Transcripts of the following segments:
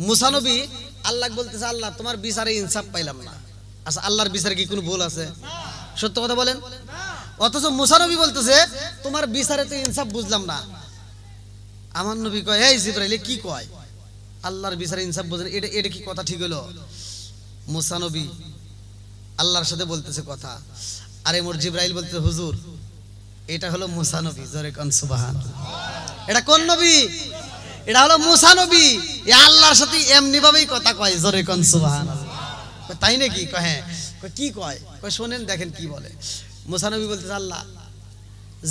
মুসা নবী আল্লাহ বলতেছে, আল্লাহ তোমার বিচারে ইনসাফ পাইলাম না। আচ্ছা, আল্লাহর বিচারে কি কোনো ভুল আছে? সত্য কথা বলেন। অথচ মুসা নবী বলতেছে, তোমার বিচারে তো ইনসাফ বুঝলাম না। আমার নবী কয়, এই জিবরাইল কি কয়, আল্লাহর বিচারে ইনসাফ বুঝেন, এটা কি কথা ঠিক হলো? মুসা নবী আল্লাহর সাথে বলতেছে কথা, আরে মোর জিবরাইল বলতেছে, হুজুর এটা হলো মুসা নবী। জোরে কোন সুবহানাল্লাহ। এটা কোন নবী? এটা হলো মুসা নবী। এ আল্লাহর সাথে এমনি ভাবেই কথা কয়। জোরে কোন সুবহানাল্লাহ। তাই নাকি? কয় হ্যাঁ। কি কয়? কয় শোনেন, দেখেন কি বলে। মুসা নবী বলতেছে, আল্লাহ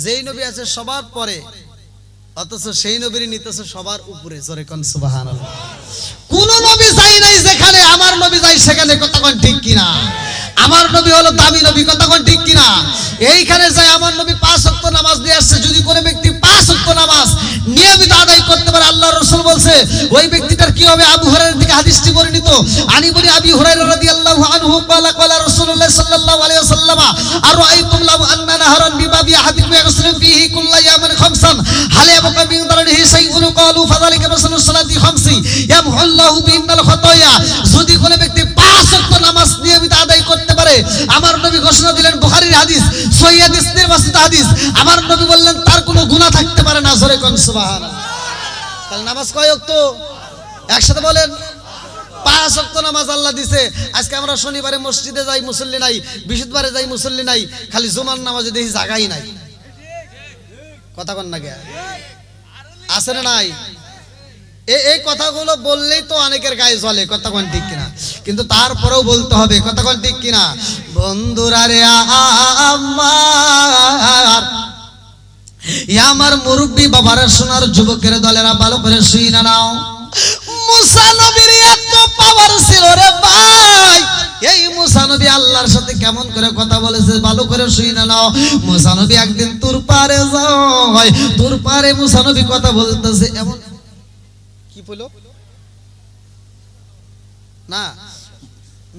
যেই নবী আছে সবার পরে, অথচ সেই নবীর নিতেছে সবার উপরে। জোরে কোন সুবহানাল্লাহ। কোন নবী যাই নাই যেখানে আমার নবী যাই সেখানে। কথা কোন ঠিক কিনা? আমার নবী হলো দামি নবী। কথা কোন ঠিক কিনা? এইখানে যাই আমার নবী 5 ওয়াক্ত নামাজ দিয়ে আসছে। যদি কোনো ব্যক্তি 5 ওয়াক্ত নামাজ নিয়মিত আদায় করতে পারে, আল্লাহর রাসূল বলছে ওই ব্যক্তিটার কি হবে? আবু হুরায়রার দিকে হাদিসটি বর্ণিত। আনি বলি আবি হুরায়রা রাদিয়াল্লাহু আনহু ক্বালা ক্বালা রাসূলুল্লাহ সাল্লাল্লাহু আলাইহি ওয়াসাল্লাম আরাআইতুম লাউ আন্না নাহরান বিবাবি আহাদিকুম ইয়াগসিলু ফীহি কুল্লা ইয়ামিন খামসান হাল ইয়াবকা মিন দাররিহি শাইউন ক্বালু ফাযালিকা মাসালু সালাতি খামসি ইয়ামহুল্লাহু বিহিল খাতায়া। যদি কোনো ব্যক্তি 5 ওয়াক্ত নামাজ নিয়মিত আদায় করতে পারে, আমার নবী ঘোষণা দিলেন, বুখারীর হাদিস, সহিহ হাদিস, নির্বাচিত হাদিস, আমার নবী বললেন তার কোনো গুনাহ থাকতে পারে না। জোরে কোন সুবহানাল্লাহ। তাহলে নামাজ কয় ওয়াক্ত? একসাথে বলেন, 5 ওয়াক্ত নামাজ আল্লাহ দিছে। আজকে আমরা শনিবারে মসজিদে যাই, মুসল্লি নাই। বৃহস্পতিবারে যাই, মুসল্লি নাই। খালি জুমার নামাজে দেখি জায়গাই নাই। কথা কন না কে? আছে না নাই? এই কথাগুলো বললেই তো অনেকের গায়ে জ্বলে। কথা কোন ঠিক কিনা? কিন্তু তারপরেও বলতে হবে। কথা কোন ঠিক কিনা? বন্ধুরা রে আমার মুরব্বী বাবারা, সোনার যুবকের দলেরা, ভালো করে শুই না নাও। মুসা নবীর এত পাওয়ার ছিল রে ভাই। এই মুসা নবী আল্লাহর সাথে কেমন করে কথা বলেছে, ভালো করে শুই না নাও। মুসা নবী একদিন তুর পারে যায়। তুর পারে মুসা নবী কথা বলতেছে, এমন কি বলো না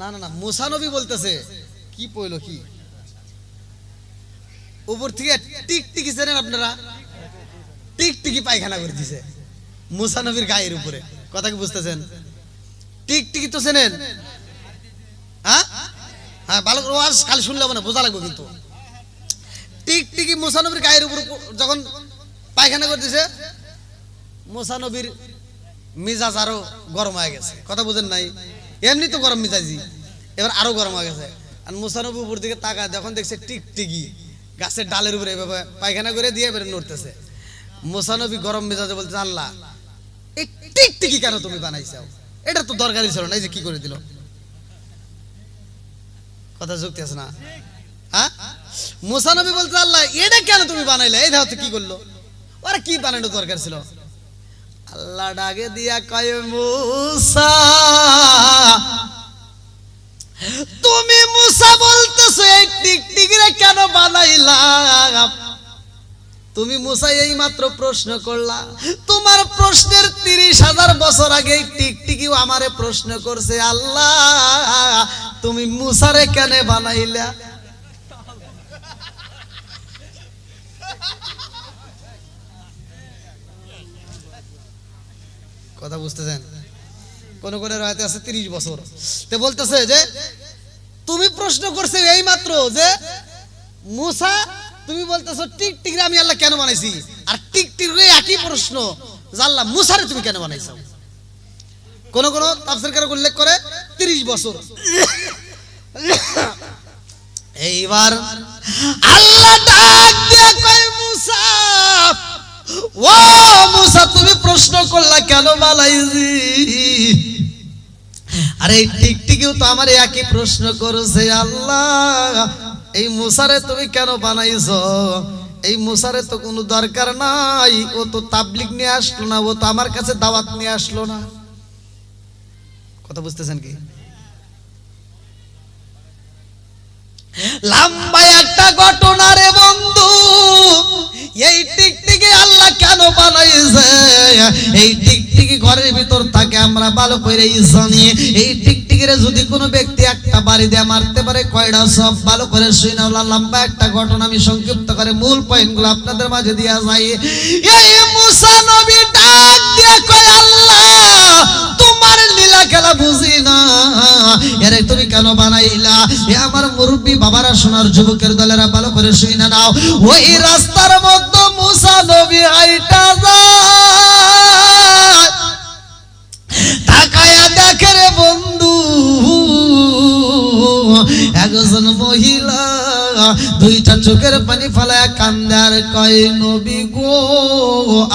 না না না, মুসা নবী বলতেছে কি পইলো, কি উপর থেকে টিকটিকি চেনেন আপনারা? টিকটিকি পায়খানা করে দিছে মুসা নবীর গায়ের উপরে। কথা কি বুঝতেছেন? টিকটিকি তো চেনেন? হ্যাঁ হ্যাঁ, ভালো ওয়াজ খালি শুনলে হবে না, বোঝা লাগবে। কিন্তু টিকটিকি মুসা নবীর গায়ের উপর যখন পায়খানা করে দিছে, মুসা নবীর মিজাজ আরো গরম হয়ে গেছে। কথা বুঝেন নাই? এমনি তো গরম মিজাজি, এবার আরো গরম হয়ে গেছে। আর মুসা নবী উপর দিকে তাকায়, যখন দেখছে টিকটিকি গাছের ডালের উপরে এভাবে পায়খানা করে দিয়ে এবারে নড়তেছে। মুসা নবী গরম মেজাজে বলছে, আল্লাহ এই টিকটিকি কেন তুমি বানাইছো? এটা তো দরকারই ছিল না, এই যে কি করে দিল। কথা যুক্তি আছে না? হ্যাঁ, মুসা নবী বলছে, আল্লাহ এটা কেন তুমি বানাইলে? এই দেখো তো কি করলো। ওরা কি বানানোর দরকার ছিল? আল্লাহ ডাকে দিয়া কয়, মুসা তুমি মুসা বলতেছো এই টিকটিকিরে কেন বানাইলা? তুমি মুসা এই মাত্র প্রশ্ন করলা। তোমার প্রশ্নের 30,000 বছর আগে এই টিকটিকিও আমারে প্রশ্ন করছে, আল্লাহ তুমি মুসারে কেন বানাইলা? কথা বুঝতেছেন? কোন কোন রাতে আছে 30 বছর। তে বলতেছে যে তুমি প্রশ্ন করছে এই মাত্র যে মুসা, তুমি বলতেছো টিকটিকিরে আমি আল্লাহ কেন বানাইছি? আর টিকটিকিরে একই প্রশ্ন, আল্লাহ মুসারে তুমি কেন বানাইছো? কোন কোন তাফসীরকার উল্লেখ করে 30 বছর। এইবার আল্লাহ ডাক দিয়ে কয়, মুসা ও মুসা তুমি প্রশ্ন করলা কেন বানাইছি? আরে টিকটিকিও তো আমার একই প্রশ্ন করেছে, আল্লাহ এই মুসারে তুমি কেন বানাইছো? এই মুসারে তো কোনো দরকার নাই, ও তো তাবলিগ নিয়ে আসলো না, ও তো আমার কাছে দাওয়াত নিয়ে আসলো না। কথা বুঝতেছেন কি? লম্বা একটা ঘটনা রে বন্ধু। এই টিকটিকি আল্লাহ কেন বানাইছে? এই টিকটিকি ঘরের ভিতর থাকে, আমরা ভালো করে জানি। এই টিকটিকিরে যদি কোনো ব্যক্তি একটা বাড়ি দিয়ে মারতে পারে কয়টা? সব ভালো করে শুনে নাও। লম্বা একটা ঘটনা, আমি সংক্ষিপ্ত করে মূল পয়েন্টগুলো আপনাদের মাঝে দিয়া যাই। এই মুসা নবী ডাক দিয়ে কয়, আল্লাহ তোমার কেন বানাইলা? এ আমার মুরব্বী বাবারা, সোনার যুবকের দলেরা ভালো করে শুনে নাও। ওই রাস্তার মধ্যে মুসা নবী হাইটা যায়, তাকায়া দেখে রে বন্ধু একজন মহিলা দুইটা চোখের পানি ফালায় কান্দে আর কয়, নবী গো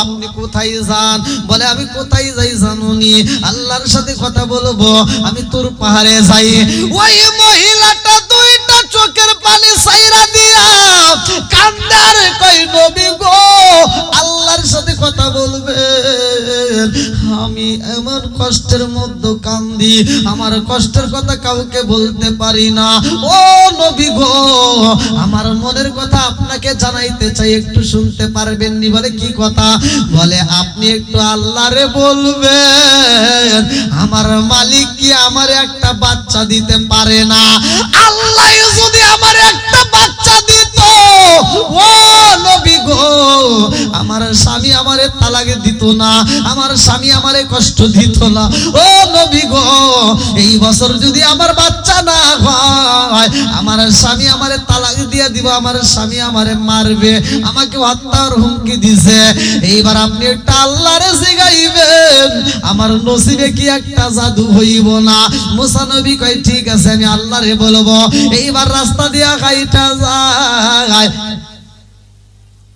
আপনি কোথায় যান? বলে আমি কোথায় যাই জানুনি, আল্লাহর সাথে কথা বলবো, আমি তোর পাহাড়ে যাই। ওই মহিলাটা দুইটা চোখের পানি সাইরা দিয়া কান্দে আর কয়, নবী গো আল্লাহর সাথে কথা বলবেন, আমি এমন কষ্টের মধ্যে কান্দি, আমার কষ্টের কথা কাউকে বলতে পারি না। ও নবী গো আমার মনের কথা আপনাকে জানাইতে চাই, একটু শুনতে পারবেন নি? বলে কি কথা? বলে আপনি একটু আল্লাহরে বলবেন আমার মালিক কি আমার একটা বাচ্চা দিতে পারে না? আল্লাহ যদি আমার একটা বাচ্চা দিত, ও নবী গো আমার স্বামী আমারে তালাক দিত না, আমার স্বামী আমারে কষ্ট দিত না। ও নবী গো এই বছর যদি আমার বাচ্চা না হয়, আমার স্বামী আমারে তালাক দিয়ে দিব, আমার স্বামী আমারে মারবে, আমাকে হত্যার হুমকি দিছে। এইবার আপনি একটা আল্লাহরে জিগাইবেন আমার নসিবে কি একটা জাদু হইব না? মুসা নবী কয় ঠিক আছে আমি আল্লাহরে বলবো। এইবার রাস্তা দিয়া খাইটা যায়,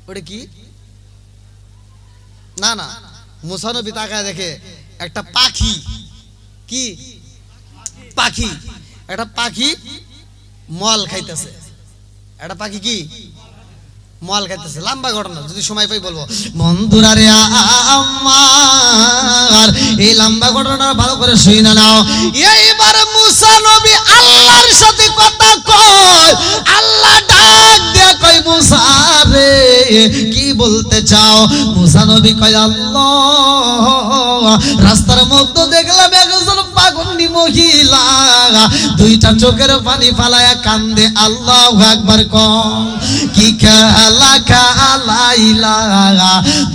ওটা কি না না, মুসা নবী তাকায় দেখে একটা পাখি, কি পাখি, একটা পাখি মল খাইতেছে, একটা পাখি কি মল খাইতেছে। লম্বা ঘটনা, যদি সময় পাই বলবো। বন্ধুরা রে আমার এই লম্বা ঘটনা ভালো করে শুনে নাও। এইবার মুসা নবী আল্লাহর সাথে কথা কয়, আল্লাহ ডাক দিয়া কয়, মুসা রে কি বলতে চাও? মুসা নবী কয়, আল্লাহ রাস্তার মধ্যে দেখলাম একজন পাগন্ডি মহিলা দুইটা চোখের পানি ফালায়া কান্দে, আল্লাহু আকবার কম। কি খেলা খেলাইলা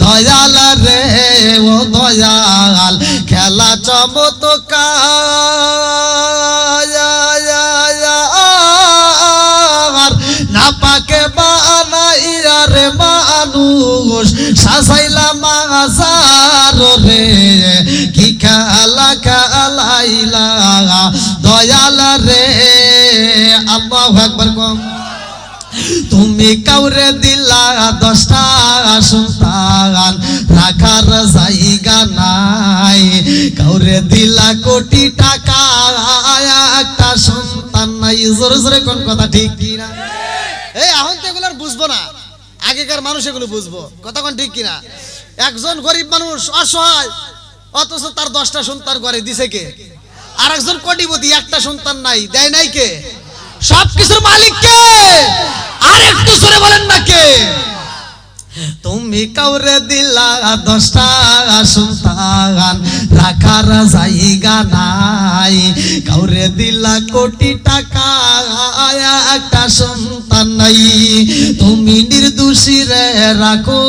দয়াল রে ও দয়াল, খেলা চমৎকার, না পাকে বানাইয়া রে মানুষ সাজাইলা মাজার রে। কি খেলা খেলাইলা দয়াল রে, আল্লাহু আকবার কম। তুমি কাউরে দিলা 10টা সন্তান, রাখার জায়গা নাই, কাউরে দিলা কোটি টাকা, একটা সন্তান নাই। জোরে জোরে কোন কথা ঠিক কিনা? এই এখন তো এগুলো আর বুঝবো না, আগেকার মানুষ এগুলো বুঝবো, কথা কোন ঠিক কিনা? একজন গরিব মানুষ অসহায়, অথচ তার 10টা সন্তান করে দিছে কে? আর একজন কোটিপতি, একটা সন্তান নাই, দেয় নাই কে? সবকিছুর মালিক কে? আর একটু জোরে বলেন না কে? তুমি কাউরে দিলা 10টা সন্তান, রাখার জায়গা নাই, কাউরে দিলা কোটি টাকা, একটা সন্তান নাই। তুমি নির্দোষী রে রাখো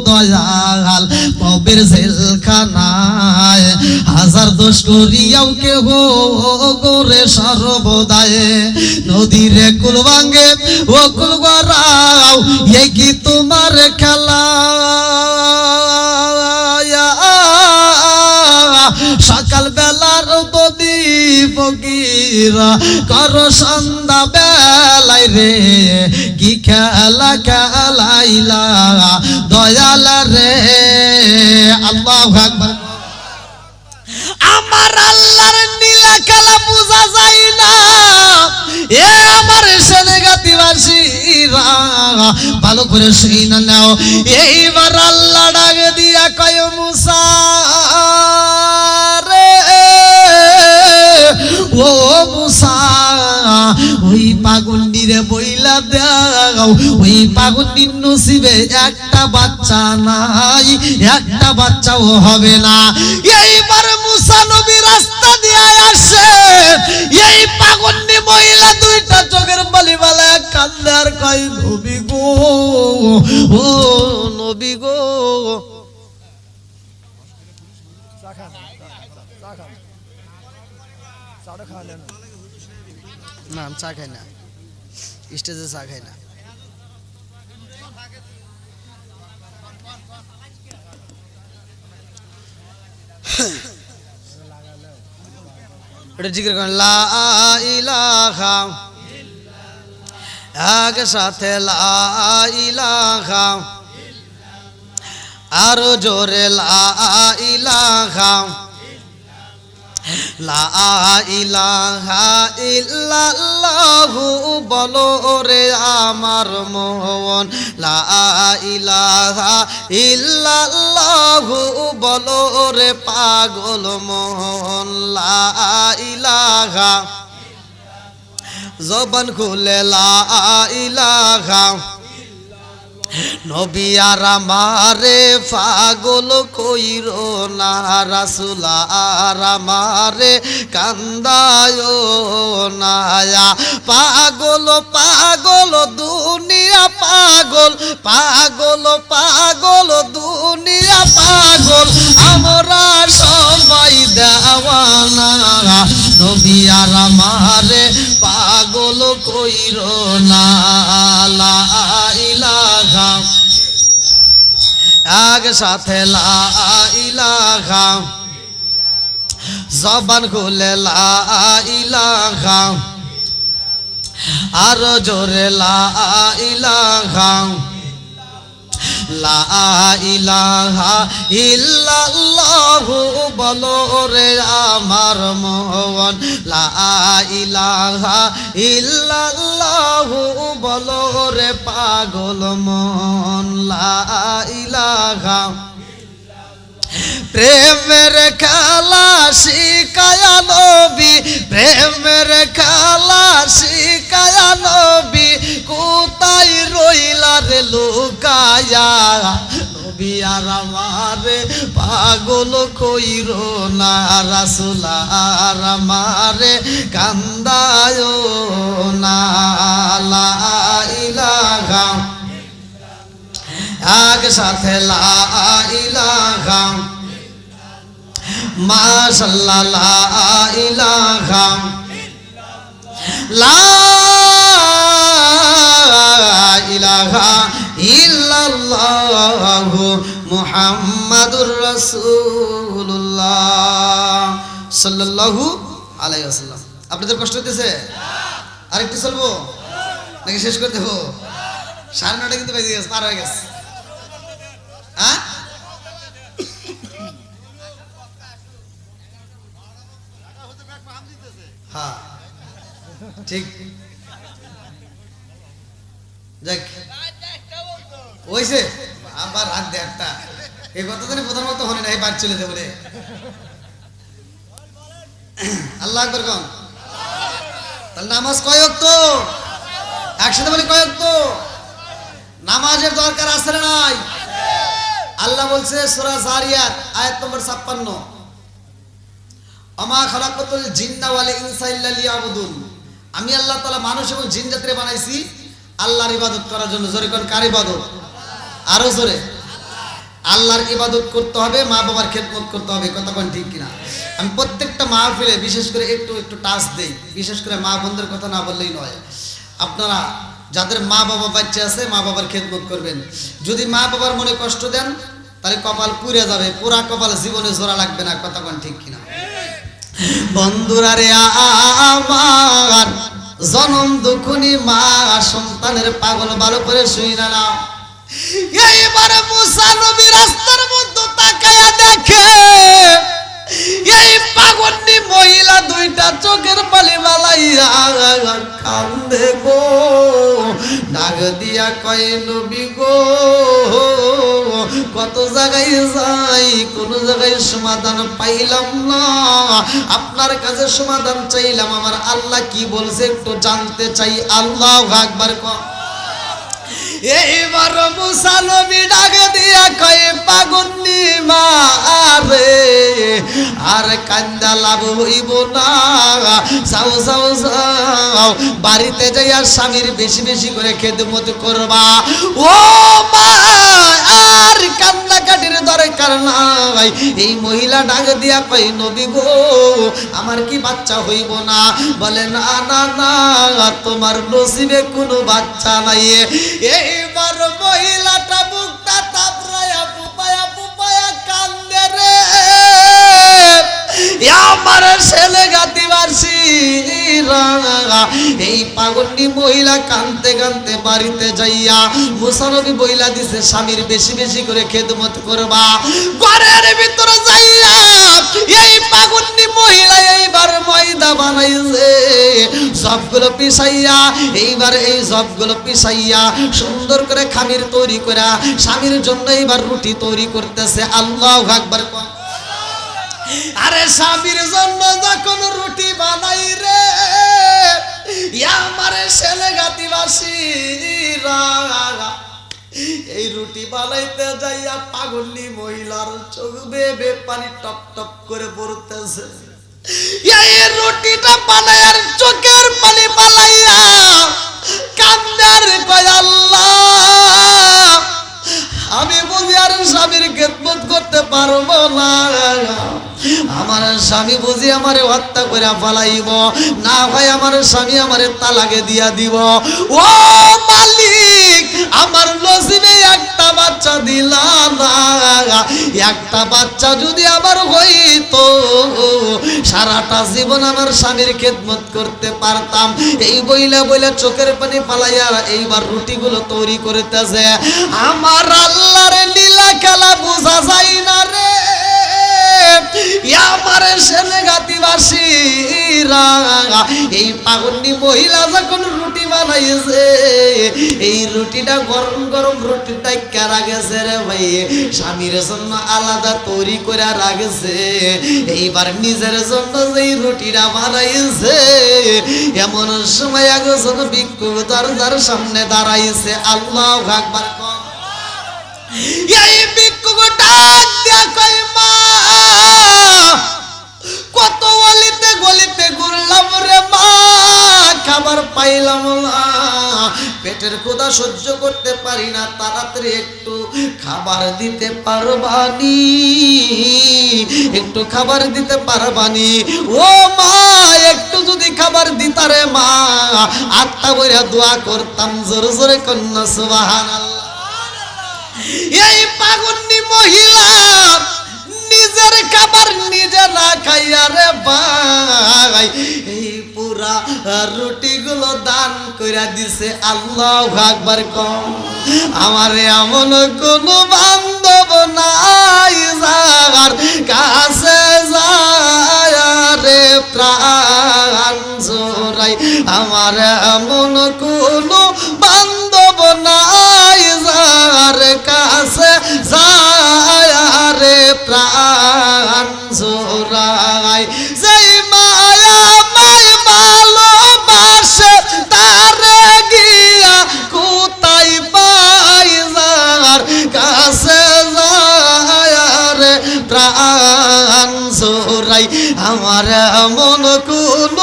দয়াল পবের জেলখানায়, হাজার দোষ করিয়াও কেহ গোরে সর্বদায়। নদীরে কুল ভাঙ্গে ও কুল গড়াও, এই কি তোমার খেলা? সকাল বেলার যদি ফকিরা করো সন্ধ্যা বেলায় রে, কি খেলা খেলাইলা দয়াল রে, আল্লাহু আকবার। আমার আল্লাহর নীলা খেলা বোঝা যায় না, এ আমার সেনেগাতিবাসীরা ভালো করে শুনে নাও। এইবার আল্লাহ ডাক দিয়া কয়, মুসা রে ও মুসা, ওই পাগন্ডিরে বইলা দাও, ওই পাগন্ডির নসিবে একটা বাচ্চা নাই, একটা বাচ্চাও হবে না। এইবার মুসা নবী রাস্তা দিয়ে আসে, এই পাগন্ডি মহিলা দুইটা চোখের বালি বালা কান্দে আর কয়, নবী গো ও নবী গো। না আমি চা খাই না, স্টেজে চা খাই না। এটা জিকির করেন লা ইলাহা, একসাথে লা ইলাহা, আরো জোরে লা ইলাহা, লা ইলাহা ইল্লাল্লাহু বলো রে আমার মন, লা ইলাহা ইল্লাল্লাহু বলো রে পাগল মন, লা ইলাহা জবান খুলে লা ইলাহা, নবী আর আমারে পাগল কইরো না, রাসূল আর আমারে কান্দায়ো না, পাগল পাগল দুনিয়া পাগল, পাগল পাগল দুনিয়া পাগল, আমরা সবাই দেওয়ানা, নবী আর আমারে পাগল কইরো না, লা ইলাহা একসাথে লা ইলাহা, জবান খুলে লা ইলাহা, আরো জোরে লা ইলাহা, লা ইলাহা ইল্লাল্লাহু বলো রে আমার মন, লা ইলাহা ইল্লাল্লাহু বলো রে পাগল মন, লা ইলাহা প্রেমের খেলা শিখায়া নবী, প্রেমের খেলা শিখায়া নবী, কোথায় রইলা রে লুকায়া, নবী আর আমারে পাগল কইরো না, রাসূল আর আমারে কান্দায়ো না, লা ইলাহা একসাথে লা ইলাহা, মাশাআল্লাহ লা ইলাহা, লা ইলাহা ইল্লাল্লাহু মুহাম্মাদুর রাসূলুল্লাহ সাল্লাল্লাহু আলাইহি ওয়াসাল্লাম। আপনাদের কষ্ট হইতেছে? আরেকটু চলবো নাকি শেষ করে দেবো? 9:30 কিন্তু বেজে গেছে, পার হয়ে গেছে। হ্যাঁ হ্যাঁ ঠিক, যাক হইছে আবার রাত 1:30, এই কথা জানি প্রধানমন্ত্রী হনে নাই, বাদ চলে যাবে বলে। আল্লাহ আকবার কোন? তাহলে নামাজ কয় ওয়াক্ত? একসাথে বলি কয় ওয়াক্ত? নামাজের দরকার আছে না নাই? আল্লাহ বলছে সূরা জারিয়াত আয়াত নম্বর 56, আমা খালাকাতুল জিন্না ওয়াল ইনসা ইল্লা লিয়াবুদুন, আমি আল্লাহ তাআলা মানুষ এবং জিন জাতিরে বানাইছি আল্লাহর ইবাদত করার জন্য। জোরে কোন কার ইবাদত? আরো জোরে। আল্লাহর ইবাদত করতে হবে, মা বাবার খেদমত করতে হবে, কথা কোন ঠিক কিনা? আমি প্রত্যেকটা মাহফিলে বিশেষ করে একটু একটু টাচ দেই, বিশেষ করে মা বোনদের কথা না বললেই নয়। আপনারা যাদের মা বাবা বাচ্চা আছে মা বাবার খেদমত করবেন। যদি মা বাবার মনে কষ্ট দেন তাহলে কপাল পুড়ে যাবে, পুরা কপাল জীবনে জোড়া লাগবে না, কথা কোন ঠিক কিনা? বন্ধুরা রে আমার জনম দুঃখনি মা সন্তানের পাগল ভালো করে শুই না নাও। এইবার মুসা নবী রাস্তার মধ্যে তাকায়া দেখে এই পাগলনি মহিলা দুইটা চোখের পানি বালাইয়া কান্দে গো, ডাক দিয়া কয় নবী গো কত জায়গায় যাই কোন জায়গায় সমাধান পাইলাম না, আপনার কাছে সমাধান চাইলাম, আমার আল্লাহ কি বলছে একটু জানতে চাই। আল্লাহু আকবার কর। এইবার মুসা নবী ডাক দিয়া কয় পাগলনি মা রে আর কান্দা লাভ হইব না, যাও যাও যাও বাড়িতে যাইয়া স্বামীর বেশি বেশি করে খেদমত করবা। ও মা আর কান্নাকাটির দরকার নাই। এই মহিলা ডাক দিয়া কই নবী গো আমার কি বাচ্চা হইব না? বলে না না না তোমার নসিবে কোনো বাচ্চা নাই। এইবার মহিলাটা বুকটা তাপড়ায়া পুপায়া পুপায়া কান্দে রে আমার ছেলে গাতিবাসী। এই পাগলটি মহিলা কানতে কানতে বাড়িতে যাইয়া মুসা নবী বইলা দিছে স্বামীর বেশি বেশি করে খেদমত করবা। ঘরের ভিতরে যাইয়া এই পাগলটি মহিলা এইবার ময়দা বানাইছে সবগুলো পিসাইয়া, এইবার এই সবগুলো পিসাইয়া সুন্দর করে খামির তৈরি করে স্বামীর জন্য এইবার রুটি তৈরি করতেছে। আল্লাহু আকবার। আরে স্বামীর জন্য যখন রুটি বানাই রে আমার ছেলে গাতিবাসী এই রুটি বানাইতে যাইয়া পাগলি মহিলার চোখ বেয়ে পানি টপ টপ করে পড়তেছে। এই রুটিটা বানায়ার চোখের পানি পালাইয়া কান্দার কয় আল্লাহ আমি বুঝি আর স্বামীর খেদমত করতে পারবো না। আমার স্বামী বুঝি আমারে হত্যা করে ফালাইব, না হয় আমার স্বামী আমারে তালাকে দিয়া দিব। ও মালিক আমার নসিবে একটা বাচ্চা দিলা না, একটা বাচ্চা যদি আবার হইতো সারাটা জীবন আমার স্বামীর খেদমত করতে পারতাম। এই বইলা বইলা চোখের পানি ফালাইয়া এইবার রুটিগুলো তৈরি করতেছে। আমার আল্লাহর লীলা খেলা বোঝা যায় না রে আমার ছেলে গাতিবাসীরা। এই পাগন্ডি মহিলা যখন রুটি বানাইছে এই রুটিটা গরম গরম রুটিটা কেরা গেছে রে ভাই স্বামীর জন্য আলাদা তৈরি করে রাখছে। এইবার নিজের জন্য যেই রুটিটা বানাইছে এমন সময় একজন ভিক্ষুক দরজার সামনে দাঁড়াইছে। আল্লাহু আকবার। এই ভিক্ষুক ডাক দিয়া কই মা কত গলিতে গলিতে ঘুরলাম রে মা খাবার পাইলাম না, পেটের ক্ষুধা সহ্য করতে পারি না, তাড়াতাড়ি একটু খাবার দিতে পারবানি, একটু খাবার দিতে পারবানি? ও মা একটু যদি খাবার দিতারে মা আত্মা বইরা দোয়া করতাম। জোরে জোরে কন্যা সুবহানাল্লাহ। এই পাগন্ডি মহিলা নিজের খাবার নিজে না খাইয়া রে ভাই এই পুরা রুটিগুলো দান কইরা দিছে। আল্লাহু আকবার। কম আমার এমন কোন বান্ধব নাই যার কাছে যায় রে প্রাণ জোড়াই। আমার এমন কোন বান্ধব নাই যার কাছে যায় রে প্রাণ জোড়াই। যেই মায়া মায় ভালোবাসে তারে গিয়া কোথায় পাই যার কাছে যায় রে প্রাণ জোড়াই। আমার এমন কোন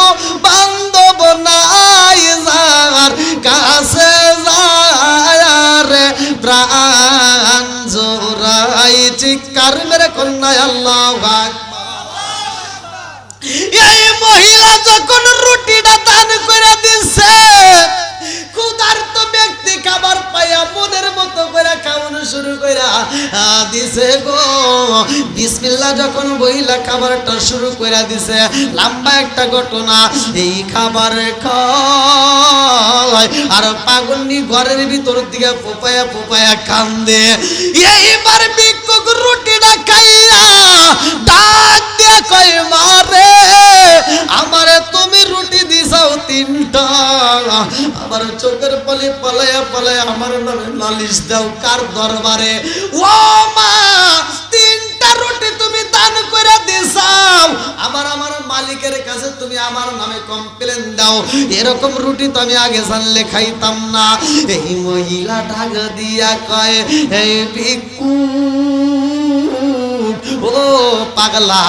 বান্ধব নাই যার কাছে যায় রে প্রাণ জোড়াই। চিৎকার মেরে কন্যায় আল্লাহু আকবার। এই মহিলা যখন রুটিটা দান করে দিছে ক্ষুধার্ত ব্যক্তি খাবার পাইয়া মনের মতো করে খাওয়ানো শুরু কইরা দিছে গো। বিসমিল্লাহ যখন বইলা খাবারটা শুরু কইরা দিছে লম্বা একটা ঘটনা। এই খাবার খায় আর পাগন্ডি ঘরের ভিতর দিকে পোপায়া পোপায়া কান্দে। এইবার ভিক্ষুক রুটিটা খাইয়া ডাক দিয়া কই মারে আমারে তুমি রুটি দিছাও তিনটা, আমার চোখের পানি পালায়া পালায়া আমার নামে নালিশ দাও কার দরবারে? ও মা তিনটা রুটি তুমি দান করে দিছাও, আমার মালিকের কাছে তুমি আমার নামে কমপ্লেন দাও। এরকম রুটি তো আমি আগে জানলে খাইতাম না। এই মহিলা ঢাক দিয়া কয় এই ভিক্ষুক ও পাগলা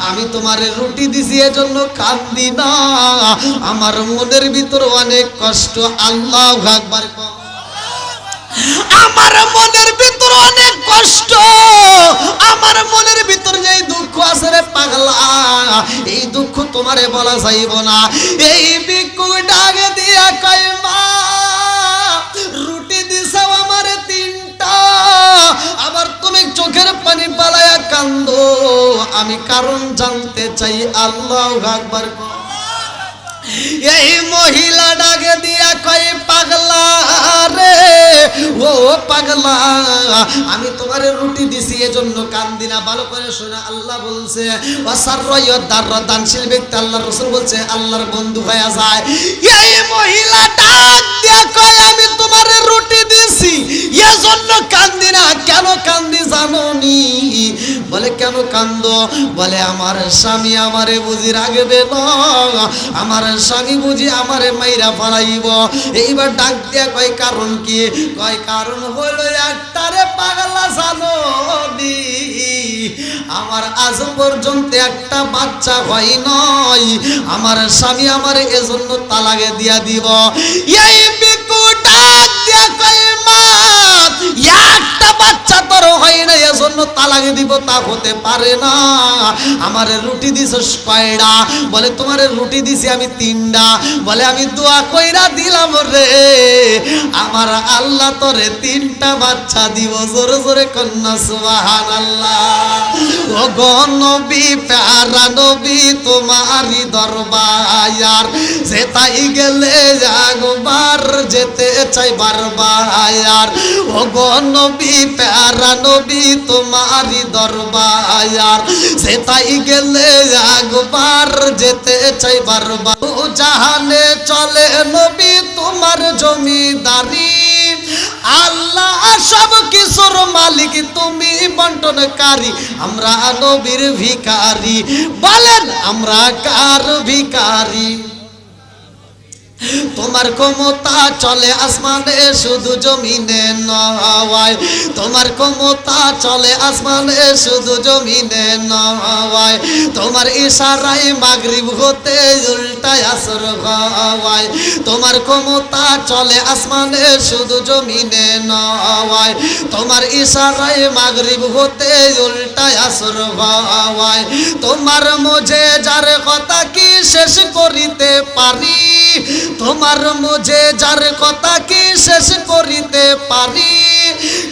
আমি তোমার রুটি দিছি এজন্য কান্দি না, আমার মনের ভিতর অনেক কষ্ট। আল্লাহু আকবার। আমার মনের ভিতর অনেক কষ্ট, আমার মনের ভিতর যে দুঃখ আছে রে পাগলা, এই দুঃখ তোমারে বলা যাইব না। এই ভিক্ষু ডাক দিয়া কয় মা রুটি দিছাও আমারে 3টা, আবার তুমি চোখের পানি পালায়া কান্দো, আমি কারণ জানতে চাই। আল্লাহু আকবার। এই মহিলা ডাকে দিয়া কয় পাগলা রে, ও পাগলা, আমি তোমারে রুটি দিছি এজন্য কান্দি না। ভালো করে শোনা, আল্লাহ বলছে দানশীল ব্যক্তি, আল্লাহর রাসূল বলছে আল্লাহর বন্ধু হয়ে যায়। এই মহিলা ডাক দিয়া কয় আমি তোমারে রুটি দিছি এজন্য কান্দি না। কেন কান্দি জানো নি? বলে কেন কান্দো? বলে আমার স্বামী আমারে বুঝি রাখবে না, আমার স্বামী বুঝি আমারে মাইরা ফালাইব। এইবার ডাক দিয়া কয় কারণ কি? কয় কারণ হলো একটারে পাগলা জানো নি, আমার আজ পর্যন্ত একটা বাচ্চা হয় নাই, আমার স্বামী আমারে এজন্য তালাকে দিয়া দিব। এই ভিক্ষু ডাক দিয়া কয় মা একটা বাচ্চা তোর হয় না এজন্য তালাকে দিব তা হতে পারে না। আমারে রুটি দিছস কয়টা? বলে তোমারে রুটি দিছি আমি 3টা। বলে আমি দোয়া কইরা দিলাম রে, আমার আল্লাহ তোরে 3টা বাচ্চা দিব। জোরে জোরে কন্যা সুবহানাল্লাহ। ও গো নবী প্যারা নবী তোমারই দরবার, যেতাই গেলে একবার যেতে চাই বারবার। ও গো নবী প্যারা নবী তোমারই দরবার, যেতাই গেলে একবার যেতে চাই বারবার। ও জাহানে চলে নবী তোমার জমিদারি, আল্লাহ সব কিছুর মালিক তুমি বন্টনকারী। আমরা নবীর ভিখারি, বলেন আমরা কার ভিখারি? তোমার ক্ষমতা চলে আসমানে শুধু জমিনে নয়, তোমার ক্ষমতা চলে আসমানে শুধু জমিনে নয়, তোমার ইশারায় মাগরিব হতে উল্টায় আসর হয়। তোমার ক্ষমতা চলে আসমানে শুধু জমিনে নয়, তোমার ইশারায় মাগরিব হতে উল্টায় আসর হয়। তোমার মোজে যার কথা কি শেষ করিতে পারি, তোমার মোজে যার কথা কি শেষ করিতে পারি।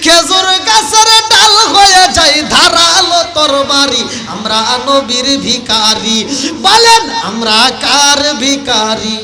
খেজুর গাছের ডাল হয়ে যায় ধারালো তরবারি, আমরা নবীর ভিখারি। বলেন আমরা কার ভিখারি?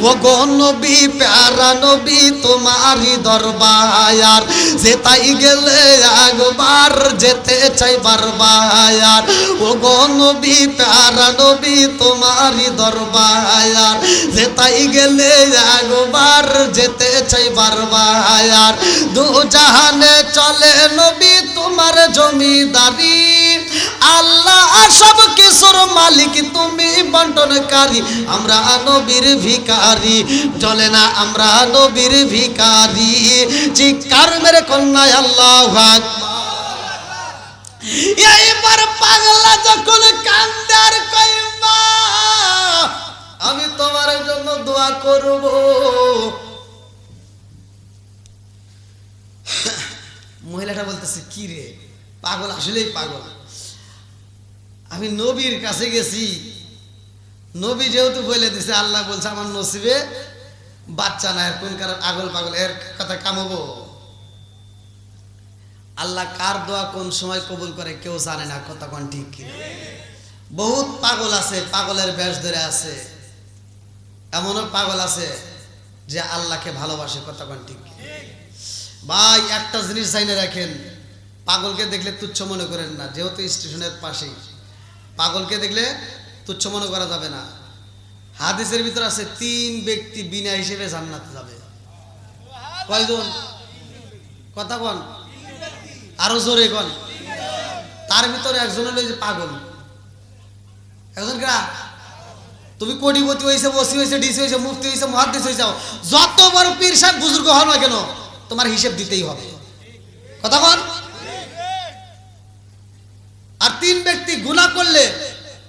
ও গো নবী প্যারা নবী তোমারই দরবার, যেতাই গেলে একবার যেতে চাই বারবার। ও গো নবী প্যারা নবী তোমারই দরবার, যেতাই গেলে একবার যেতে চাই বারবার। দু জাহানে চলে নবী তোমার জমিদারি, আল্লাহ সব কিছুর মালিক তুমি বন্টনকারী। আমরা নবীর ভিখারি, চলে না আমরা নবীর ভিখারি। চিৎকার মেরে কন্যায় আল্লাহু আকবার। এইবার পাগলা যখন কান্দে আর কয় মা আমি তোমার জন্য দোয়া করব। মহিলাটা বলতেছে কি রে পাগল, আসলেই পাগল। আমি নবীর কাছে গেছি, নবী যেহেতু বলে দিছে, আল্লাহ বলছে আমার নসিবে বাচ্চা নাই, কোন কারণ আগল পাগল এর কথা কামাবো। আল্লাহ কার দোয়া কোন সময় কবুল করে কেউ জানে না, কথা কোন ঠিক কি? বহুত পাগল আছে, পাগলের বেশ ধরে আছে, এমনও পাগল আছে যে আল্লাহকে ভালোবাসে, কথা কোন ঠিক? ভাই একটা জিনিস জানে রাখেন, পাগলকে দেখলে তুচ্ছ মনে করেন না, যেহেতু স্টেশনের পাশেই, পাগলকে দেখলে তুচ্ছ মনে করা যাবে না। হাদিসের ভিতর আছে 3 ব্যক্তি বিনা হিসেবে জান্নাতে যাবে। কয়জন? কথা বল, আরো জোরে বল। তার ভিতরে একজন হলো যে পাগল। একজন কারা? তুমি কোটিপতি হয়েছে, ওসি হয়েছে, ডিসি হয়েছে, মুফতি হয়েছে, মুহাদ্দিস হয়েছে, যত বড় পীর সাহেব বুজুর্গ হও না কেন তোমার হিসেব দিতেই হবে, কথা বল। আর 3 ব্যক্তি গুনাহ করলে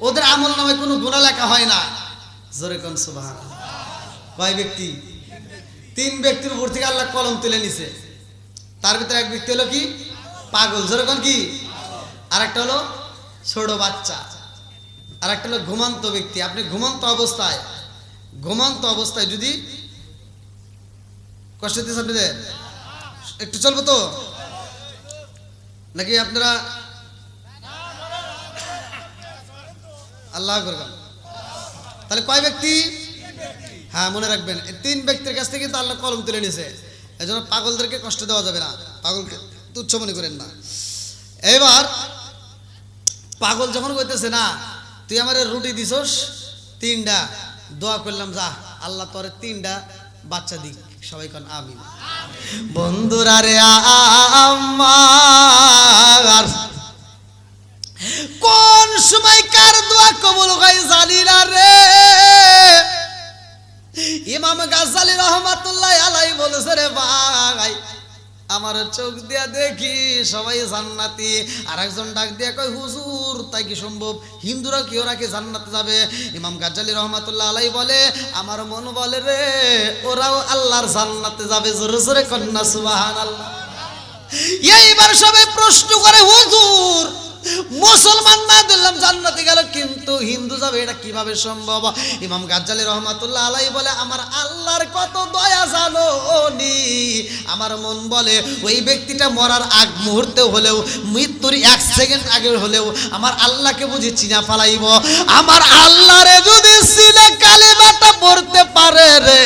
ওদের আমল নামে কোনো গুনাহ লেখা হয় না। জোরে কোন সুবহানাল্লাহ। কয় ব্যক্তি? তিন ব্যক্তির উপর থেকে আল্লাহ কলম তুলে নিছে। তার ভিতরে এক ব্যক্তি হলো কি পাগল, যেরকম কি, আর একটা হলো ছোট বাচ্চা, আর একটা হলো ঘুমন্ত ব্যক্তি। আপনি ঘুমন্ত অবস্থায় যদি কষ্ট দিচ্ছে আপনাদের, একটু চলবো তো নাকি আপনারা আল্লাহ করবেন? তাহলে কয় ব্যক্তি? হ্যাঁ, মনে রাখবেন, তিন ব্যক্তির কাছ থেকে কিন্তু আল্লাহ কলম তুলে নিয়েছে। এই জন্য পাগলদেরকে কষ্ট দেওয়া যাবে না, পাগলকে তুচ্ছ মনে করেন না। এবার পাগল যখন কইতেছে না তুই আমার রুটি দিছস তিনটা, দোয়া করলাম যা আল্লাহ তোরে তিনটা বাচ্চা দিক, সবাই কন আমিন। বন্ধুরা রে আমার কোন সময় কার দোয়া কবুল হয় জানি না রে। ইমাম গাজ্জালী রহমাতুল্লাহ আলাইহি বলেছে রে ভাই, আমার চোখ দিয়া দেখি সবাই জান্নাতি। আর একজন ডাক দিয়া কয় হুজুর তাই কি সম্ভব? হিন্দুরা কি ওরা কি জান্নাতে যাবে? ইমাম গাজ্জালী রহমাতুল্লাহ আলাইহি বলে আমার মন বলে রে ওরাও আল্লাহর জান্নাতে যাবে। জোরে জোরে কন্যা সুবহানাল্লাহ। এইবার সবাই প্রশ্ন করে হুজুর মুসলমান না দিলাম জান্নাতে গেল কিন্তু হিন্দু যাবে, এটা কিভাবে সম্ভব? ইমাম গাজ্জালী রহমাতুল্লাহ আলাইহি বলে আমার আল্লাহর কত দয়া জানো নি। আমার মন বলে ওই ব্যক্তিটা মরার আগ মুহূর্তে হলেও, মৃত্যুর 1 সেকেন্ড আগে হলেও আমার আল্লাহকে বুঝি চিনা ফালাইব। আমার আল্লাহরে যদি চিনে কালিমাটা পড়তে পারে রে,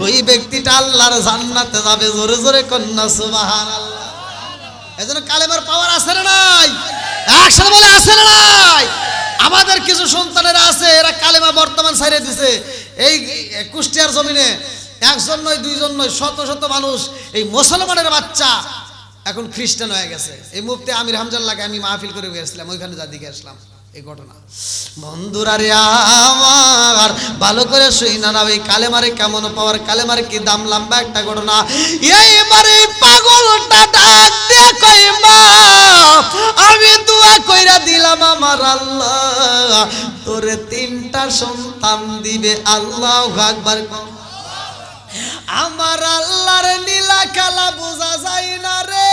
ওই ব্যক্তিটা আল্লাহর জান্নাতে যাবে। জোরে জোরে কন্যা সুবহানাল্লাহ। এজন্য কালেমার পাওয়ার আছে না নাই? একসাথে বলে আছে না নাই? আমাদের কিছু সন্তানেরা আছে এরা কালেমা বর্তমান ছাইরে দিছে। এই কুষ্টিয়ার জমিনে একজন নয় দুইজন নয় শত শত মানুষ এই মুসলমানের বাচ্চা এখন খ্রিস্টান হয়ে গেছে। এই মুফতি আমির হামজাল্লাহকে আমি মাহফিল করে গেছিলাম, ওইখানে যা দিকে আসলাম এই ঘটনা। বন্ধুরা রে আমার ভালো করে শুই না ওই কালেমারে কেমন পাওয়ার, কালেমারে কি দাম, লম্বা একটা ঘটনা। এইবারে পাগলটা ডাক দিয়ে কই মা আমি দোয়া কইরা দিলাম আমার আল্লাহ তোরে 3টা সন্তান দিবে। আল্লাহু আকবার। আমার আল্লাহর নীলা খেলা বোঝা যায় না রে।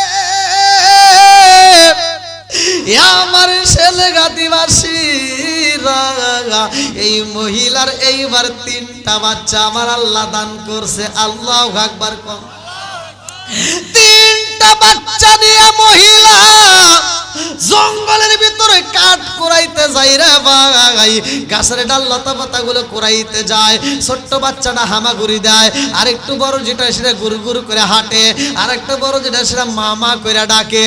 আমার ছেলে গাদিবাসীরা এই মহিলার এইবার 3টা বাচ্চা আমার আল্লাহ দান করছে। আল্লাহু আকবার। 3টা বাচ্চা নিয়ে মহিলা জঙ্গলের ভিতরে কাঠ কুড়াইতে যায় রে ভাই, গাছের ডাল লতা পাতা গুলো কুড়াইতে যায়। ছোট্ট বাচ্চাটা হামাগুড়ি দেয়, আর একটু বড় যেটা সেটা গুরু গুরু করে হাঁটে, আর একটা বড় যেটা সেটা মামা করে ডাকে।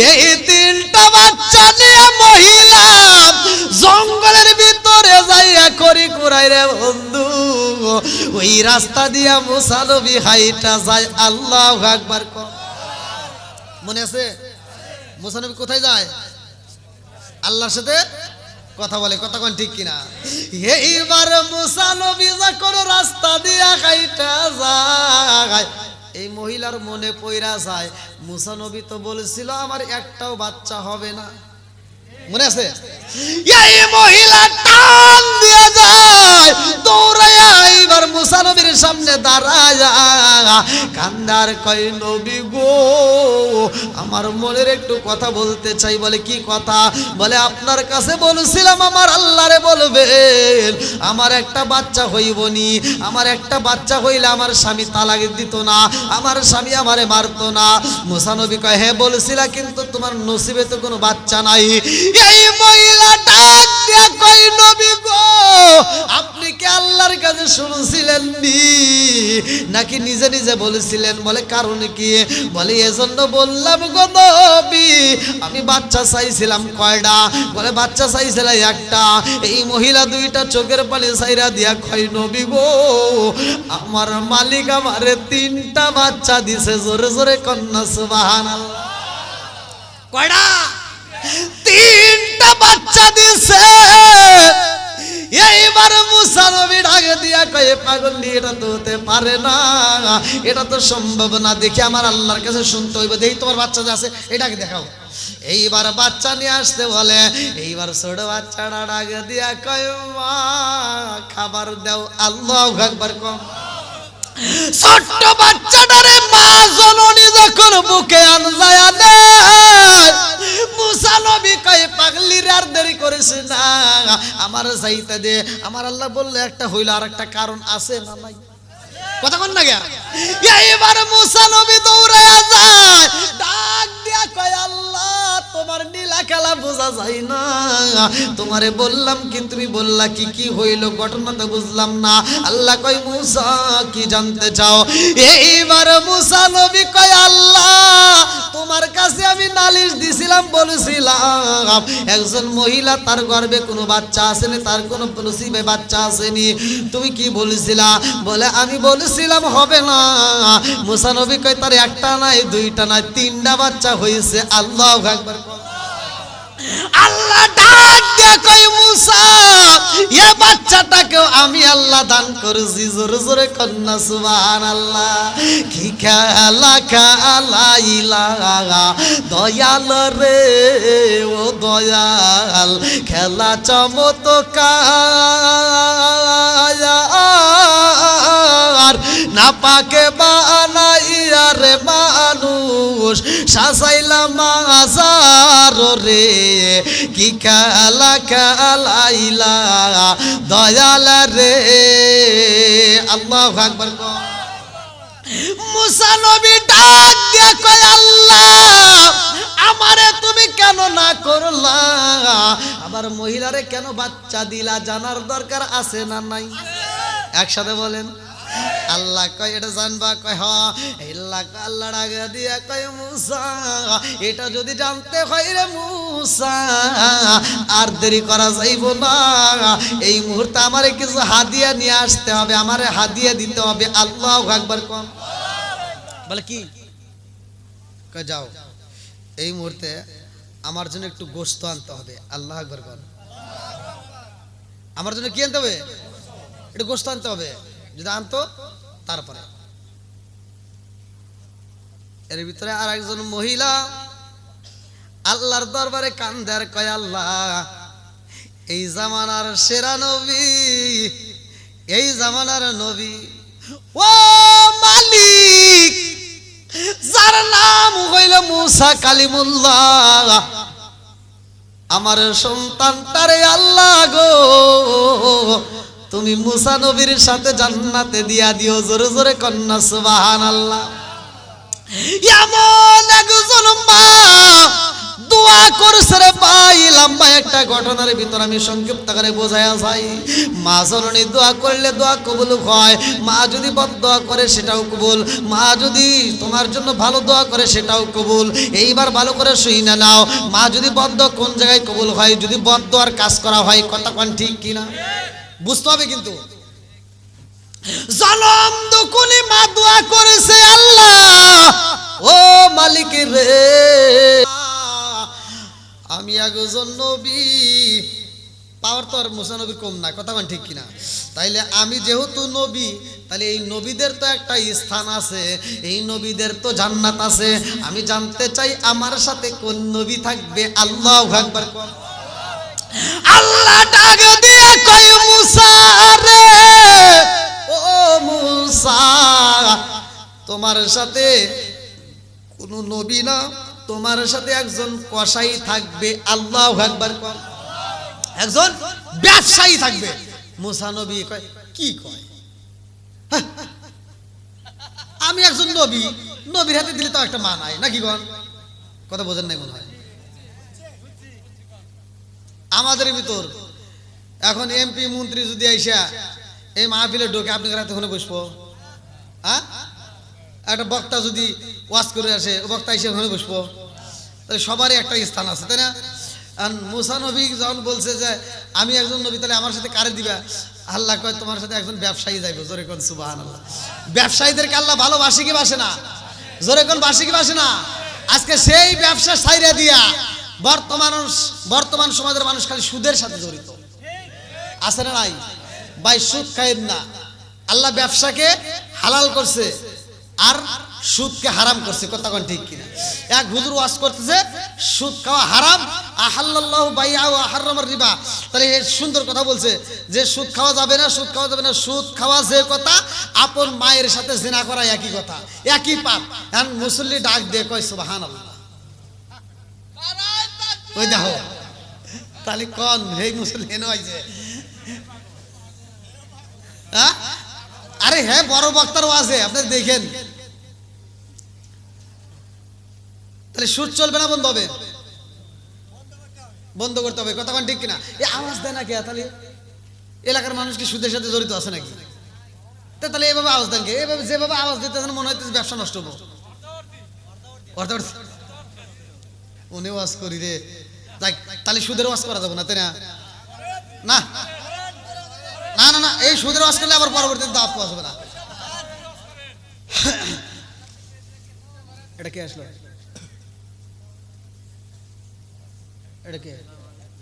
এই 3টা বাচ্চা নিয়ে মহিলা জঙ্গলের ভিতরে যাইয়া করি কুড়াই রে বন্ধু। ওই রাস্তা দিয়া মুসা নবী হাইটা যায়। আল্লাহু আকবার। মনে আছে মুসা নবী কোথায় যায়? আল্লাহর সাথে কথা বলে, কথা কোন ঠিক কিনা? এইবার মুসা নবী যখন রাস্তা দিয়া হাইটা যায় এই মহিলার মনে পইরা যায় মুসা নবী তো বলেছিল আমার একটাও বাচ্চা হবে না। মনে আছে? এই মহিলা টান দিয়ে যায় দৌড়াইয়া এইবার মুসা নবীর সামনে দাঁড়ায় কান্দার কয় নবী গো আমার মনের একটু কথা বলতে চাই। বলে কি কথা? বলে আপনার কাছে বলছিলাম আমার আল্লাহরে বলবেন আমার একটা বাচ্চা হইবনি, আমার একটা বাচ্চা হইলে আমার স্বামী তালাক দিত না, আমার স্বামী আমারে মারতো না। মুসা নবী কয় হ্যাঁ বলছিলা কিন্তু তোমার নসিবে তো কোনো বাচ্চা নাই। এই মহিলা ডাক দিয়া কই নবী গো আপনি কি আল্লাহর কাছে শুনছিলেন নি নাকি নিজে নিজে বলেছিলেন? বলে কারণ কি? বলে এজন্য বললাম গো নবী আমি বাচ্চা চাইছিলাম। কয়টা? বলে বাচ্চা চাইছিলাম একটা। এই মহিলা 2টা চোখের পানি ছাইরা দিয়া কই নবী গো আমার মালিক আমারে 3টা বাচ্চা দিছে। জোরে জোরে কন্যা সুবহানাল্লাহ। কয়টা? 3টা বাচ্চা দিছে। এইবার মুসা নবী ডাক দিয়া কয় পাগল এটা তো হতে পারে না, এটা তো সম্ভব না। দেখি আমার আল্লাহর কাছে শুনতে হইবে। দেখি তোমার বাচ্চা যে আছে এটাকে দেখাও। এইবার বাচ্চা নিয়ে আসতে বলে। এইবার ছোট বাচ্চাটা ডাক দিয়া কয় মা খাবার দাও। আল্লাহু আকবার। কম ছোট্ট বাচ্চাটারে মা জননী যখন বুকে আনজায়া দেয়, মুসা নবী কয় পাগলির আর দেরি করিস না, আমার যাইতে দে। আমার আল্লাহ বললে একটা হইল আর একটা কারণ আছে না নাই? কথা কন না গিয়া। এইবার মুসা নবী দৌড়ায়া যায়, ডাক দিয়া কয় আল্লাহ তোমার নীলা খেলা বোঝা যায় না, তোমারে বললাম কি তুমি বললা কি, কি হইল ঘটনাটা বুঝলাম না। আল্লাহ কয় মুসা কি জানতে চাও? এইবার মুসা নবী কয় আল্লাহ তোমার কাছে আমি নালিশ দিছিলাম, বলেছিলাম একজন মহিলা তার গর্ভে কোনো বাচ্চা আসেনি, তার কোনো নসিবে বাচ্চা আসেনি, তুমি কি বলেছিলা? বলে আমি বলেছিলাম হবে না। মুসা নবী কয় তার একটা নাই দুইটা নাই তিনটা বাচ্চা হয়েছে। আল্লাহু আকবার। আল্লাহ ডাক দিয়ে কয় মুসা এ বাচ্চাটাকেও আমি আল্লাহ দান করেছি। জোরে জোরে কন্যা সুবহানাল্লাহ। কি খেলা খেলাইলা দয়াল রে ও দয়াল, খেলা চমৎকার, না পাকে বানাইয়া রে মানুষ সাজাইলা মাজার রে, কি খেলা খেলাইলা দয়াল রে। আল্লাহু আকবার। মুসা নবী ডাক দিয়ে কয় আল্লাহ আমারে তুমি কেন না করলা, আবার মহিলারে কেন বাচ্চা দিলা, জানার দরকার আছে না নাই? একসাথে বলেন। আল্লাহ কয় এটা জানবা? কয় হ্যাঁ। আল্লাহ ডাক দিয়া কয় মুসা এটা যদি জানতে হয় রে মুসা আর দেরি করা যাইব না, এই মুহূর্তে আমারে কিছু হাদিয়া নিয়ে আসতে হবে, আমারে হাদিয়া দিতে হবে। আল্লাহু আকবার। কোন বলে কি? কয় যাও এই মুহূর্তে আমার জন্য একটু গোশত আনতে হবে। আল্লাহু আকবার। কোন আমার জন্য কি আনতে হবে? একটু গোশত আনতে হবে। যদি আনতো তারপরে এর ভিতরে আর একজন মহিলা আল্লাহর দরবারে কান্দার কয় আল্লাহ এই জামানার সেরা নবী, এই জামানার নবী ও মালিক যার নাম হইল মুসা কালিমুল্লাহ, আমার সন্তানটারে আল্লাহ গো তুমি মুসা নবীর সাথে জান্নাতে দিয়া দিও। জোরে জোরে কন্যা সুবহানাল্লাহ। এমন একজন মা দোয়া করছে রে ভাই, লম্বা একটা ঘটনার ভিতর আমি সংক্ষিপ্ত করে বোঝায়া যাই। মা জননী দোয়া করলে দোয়া কবুল হয়, মা যদি বদদোয়া করে সেটাও কবুল, মা যদি তোমার জন্য ভালো দোয়া করে সেটাও কবুল। এইবার ভালো করে শুইনা নাও, মা যদি বদদোয়া কোন জায়গায় কবুল হয়, যদি বদদোয়ার কাজ করা হয়, কথা কোন ঠিক কিনা বুঝতে হবে। কিন্তু জনম দুকুনি মা দোয়া করেছে আল্লাহ ও মালিক রে আমি একজন নবী, পাওয়ার তো আর মুসা নবীর কম না, কথা কোন ঠিক কিনা? তাইলে আমি যেহেতু নবী, তাহলে এই নবীদের তো একটা স্থান আছে, এই নবীদের তো জান্নাত আছে। আমি জানতে চাই আমার সাথে কোন নবী থাকবে। আল্লাহু আকবার। আল্লাহ ডাক দিয়ে কয় মুসা রে ও মুসা তোমার সাথে কোন নবী না, তোমার সাথে একজন কসাই থাকবে। আল্লাহু আকবার। একজন ব্যবসায়ী থাকবে। মুসা নবী কয় কি কয়? আমি একজন নবী, নবীর হাতে দিলে তো একটা মান হয় নাকি? কোন কথা বোঝেন নাই মনে হয়। আমাদের ভিতর এখন এমপি মন্ত্রী যদি আইসা এই মাহফিলে ঢোকে, আপনি রাতে ওখানে বসবো? হ্যাঁ, একটা বক্তা যদি ওয়াজ করে আসে, বক্তা এসে ওখানে বসবো? তাহলে সবারই একটা স্থান আছে, তাই না? আর মুসা নবী যখন বলছে যে আমি একজন নবী, তাহলে আমার সাথে কারে দিবা? আল্লাহ কয় তোমার সাথে একজন ব্যবসায়ী যাইবে। জোরে কোন সুবহানাল্লাহ। ব্যবসায়ীদেরকে আল্লাহ ভালোবাসে কি বাসে না? জোরে কোন বাসে কি বাসে না? আজকে সেই ব্যবসা ছাইরা দিয়া বর্তমান সমাজের মানুষ খালি সুদের সাথে জড়িত আছে না নাই? ভাই সুদ খাইন না। আল্লাহ ব্যবসাকে হালাল করছে আর সুদকে হারাম করছে, কথা কোন ঠিক কিনা? এক হুজুর ওয়াজ করতেছে, সুদ খাওয়া হারাম, আহাল্লাল্লাহু বাইআ ওয়া হারামার রিবা। তাহলে সুন্দর কথা বলছে যে সুদ খাওয়া যাবে না, সুদ খাওয়া যাবে না। সুদ খাওয়া যে কথা, আপন মায়ের সাথে জিনা করা একই কথা, একই পাপ। এখন মুসল্লি ডাক দিয়ে কয় সুবহানাল্লাহ, ওই দেখো তাহলে কোন এই মুসল্লি এনে হয়েছে? হ্যাঁ, আরে হ্যাঁ, বড় বক্তারও আছে, আপনি দেখেন। তাহলে সুদ চলবে না, বন্ধ হবে? বন্ধ করতে হবে, কথা কোন ঠিক কিনা? এই আওয়াজ দেয় না কে? তাহলে এলাকার মানুষ কি সুদের সাথে জড়িত আছে নাকি? তাহলে এভাবে আওয়াজ দেন কে? এভাবে যেভাবে আওয়াজ দিতে মনে হইতেছে ব্যবসা নষ্ট হবো। উনি ওয়াজ করি রে, তাহলে সুদের ওয়াজ করা যাবে না, তাই না? না না না না, এই সুদের ওয়াজ করলে আবার পরবর্তীতে দাওয়াত পাওয়া যাবে না। এটা কে আসলো? এটা কে?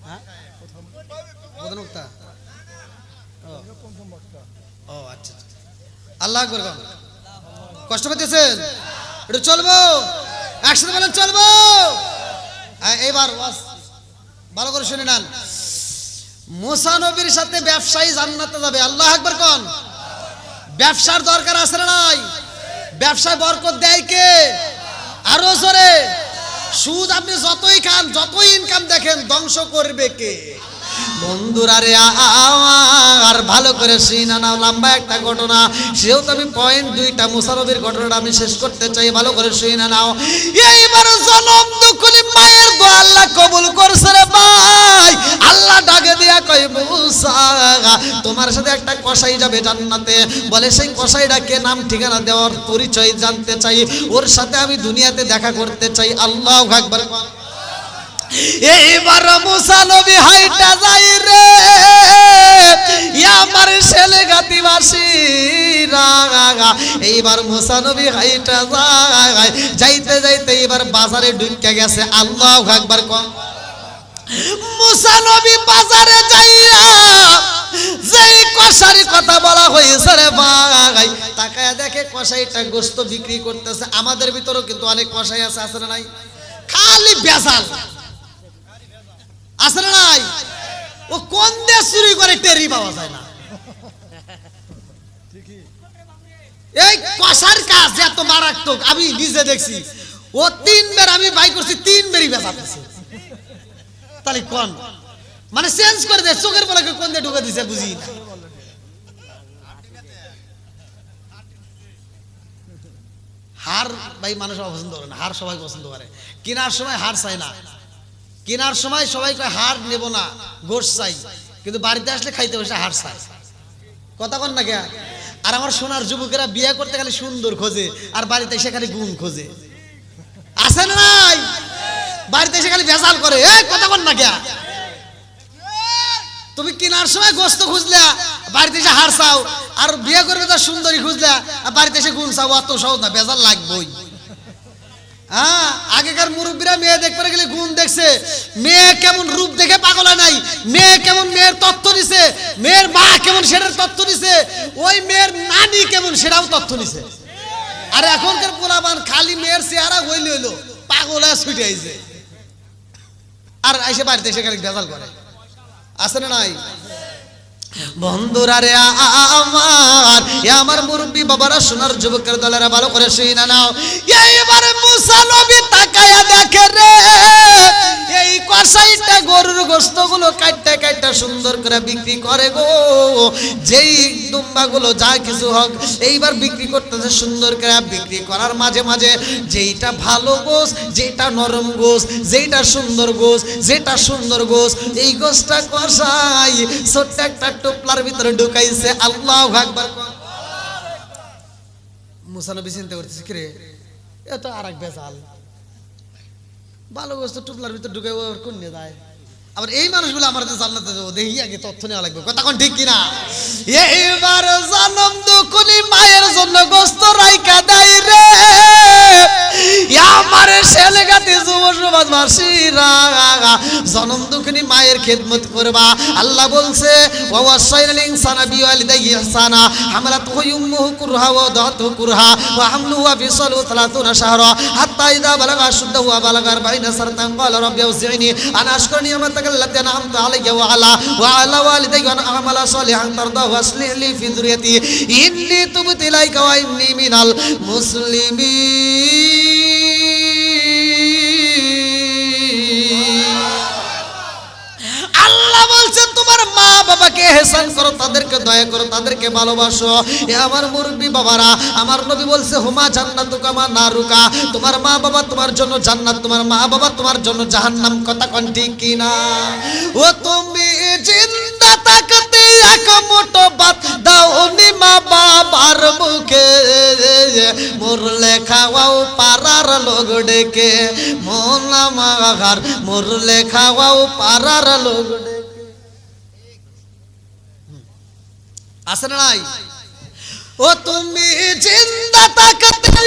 হ্যাঁ, প্রধান বক্তা। ও আচ্ছা, আল্লাহ আকবার। কষ্ট পেতেছেন? একটু চলবো, একসাথে বলেন চলবো। এইবার ভালো করে শুনে নেন। মুসা নবীর সাথে ব্যবসায়ী জান্নাতে যাবে। আল্লাহ আকবার কোন? ব্যবসার দরকার আছে না নাই? ব্যবসায় বরকত দেয় কে? আরো জোরে। সুদ আপনি যতই খান, যতই ইনকাম দেখেন, ধ্বংস করবে কে? বন্ধুরা রে, আর ভালো করে শুনে নাও, লম্বা একটা ঘটনা। সেও তো আমি পয়েন্ট দুইটা মুসা নবীর ঘটনাটা আমি শেষ করতে চাই, ভালো করে শুনে নাও। এইবার জনম দুঃখী মায়ের দোয়া আল্লাহ কবুল করছে রে ভাই। আল্লাহ ডাকে দিয়া কয়, মুসা তোমার সাথে একটা কসাই যাবে জান্নাতে। বলে সেই কসাইটাকে নাম ঠিকানা দেওয়ার পরিচয় জানতে চাই, ওর সাথে আমি দুনিয়াতে দেখা করতে চাই। আল্লাহু আকবার। এইবার মুসা নবী হাইটা যাই রে, আমার ছেলে গাতিবাসীরা। এইবার মুসা নবী হাইটা যায়, যাইতে যাইতে এবার বাজারে ঢুকে গেছে। আল্লাহু আকবার। মুসা নবী বাজারে যাইয়া যেই কসাই কথা বলা হয়েছে রে ভাই, তাকায়া দেখে কসাইটা গোশত বিক্রি করতেছে। আমাদের ভিতরেও কিন্তু অনেক কসাই আছে, আছে না নাই? খালি বেজাল আছে না নাই? ও কোন দেশ চুরি করে টেরি পাওয়া যায় না। এই কসার কাজ এত মারাত্মক, আমি নিজে দেখছি। ও 3 বার আমি বাই করছি, 3 বারই বেজাতেছে। তাহলে কোন মানে চেঞ্জ করে দেয়, চোখের পলকে কোন দিয়ে ঢুকে দিছে বুঝি না। হার ভাই মানুষ পছন্দ করে না, হার সবাই পছন্দ করে। কেনার সময় হার চাই না, কেনার সময় সবাই কয় হার নেব না, গোশ চাই। কিন্তু বাড়িতে আসলে খাইতে বসে হার চাই। কথা কন না কে? আর আমার সোনার যুবকেরা বিয়ে করতে গেলে সুন্দর খোঁজে, আর বাড়িতে এসে খালি গুণ খোঁজে। আছে না নাই? বাড়িতে এসে খালি ভেজাল করে। এই কথা কন না কে? তুমি কেনার সময় গোস্ত খুঁজলা, বাড়িতে এসে হার চাও। আর বিয়ে করবে তার সুন্দরী খুঁজলা, আর বাড়িতে এসে গুণ চাও। অত সহজ না, ভেজাল লাগবেই। হ্যাঁ, আগেকার মুরব্বীরা মেয়ে দেখতে গেলে গুণ দেখছে। মেয়ে কেমন রূপ দেখে পাগল হয় নাই, মেয়ে কেমন মেয়ের তথ্য নিছে, মেয়ের মা কেমন সেটার তথ্য নিছে, ওই মেয়ের নানি কেমন সেটাও তথ্য নিছে। আর এখনকার পোলাপান খালি মেয়ের চেহারা হইলে হইলো পাগল হয়ে ছুটে আইছে, আর এসে বাড়িতে এসে খালি ভেজাল করে। আছে না নাই? বন্ধুরা রে আমার মুরব্বী বাবারা, সোনার যুবকের দলেরা, ভালো করে শুনে নাও। এইবারে মুসা নবী তাকায়া দেখে রে, এই কসাইটা গরুর গোশতগুলো কাটতে কাটতে সুন্দর করে বিক্রি করে গো। যেই দুম্বাগুলো যা কিছু হোক এইবার বিক্রি করতেছে সুন্দর করে। বিক্রি করার মাঝে মাঝে যেইটা ভালো গোশ, যেটা নরম গোশ, যেটা সুন্দর গোশ, যেটা সুন্দর গোশ, এই গোশটা কসাই ছোট্ট একটা টোপলার ভিতরে ঢুকাইছে। আল্লাহু আকবার। মুসা নবী চিন্তা করতেছে, কি রে এত আরেক বেজাল, ভালো গোশত টোপলার ভিতরে ঢুকাই কোন নিয়ে যায়। আবার এই মানুষগুলো আমার জান্নাতে যাবো, দেখি আগে তথ্য নেওয়া লাগবে। কথা কোন ঠিক কিনা? এইবার জনম দুকুনি মায়ের জন্য গোশত রাইকা দেয় রে, আমার ছেলে গাতে যুব সমাজবাসীরা, জনম দুকুনি মায়ের খেদমত করবা। আল্লাহ বলছে, ওয়া ওয়াসাইনাল ইনসানা বিওয়ালিদাইহি ইহসানা হামালাতুহু উম্মুহু কুরহা ওয়া দাতুহু কুরহা ওয়া হামলুহু ওয়া ফিসালুহু 30 শাহরা হাত্তা ইযা বালাগা আশুদ্দাহু ওয়া বালাগা 40 সানাতান ক্বালা রাব্বি আউজি'নি আন আশকুরা নি'মাতাকা আল্লাতী আন'আমতা আলাইয়া ওয়া আলা ওয়ালিদাইয়া ওয়া আন আ'মালা সালিহান তারদাহু ওয়া আসলিহ লি ফি যুররিয়াতি ইন্নী তুবতু ইলাইকা ওয়া ইন্নী মিনাল মুসলিমিন। আল্লাহ বলছেন তোমার মা বাবাকে ইহসান করো, তাদেরকে দয়া করো, তাদেরকে ভালোবাসো। এ আমার মুরব্বি বাবারা, আমার নবী বলছে হুমা জান্নাতুকা মা নারুকা, তোমার মা বাবা তোমার জন্য জান্নাত, তোমার মা বাবা তোমার জন্য জাহান্নাম। কথা কোন ঠিক কি না? ও তুমি জিন্দা থাকতে এক মুঠো ভাত দাও নি মা বাবার মুখে, মরলে খাওয়াও পাড়ার লোক ডেকে, মন আমার মরলে খাওয়াও পাড়ার লোক ডেকে। আছে না নাই? ও তুমি জিন্দা থাকতে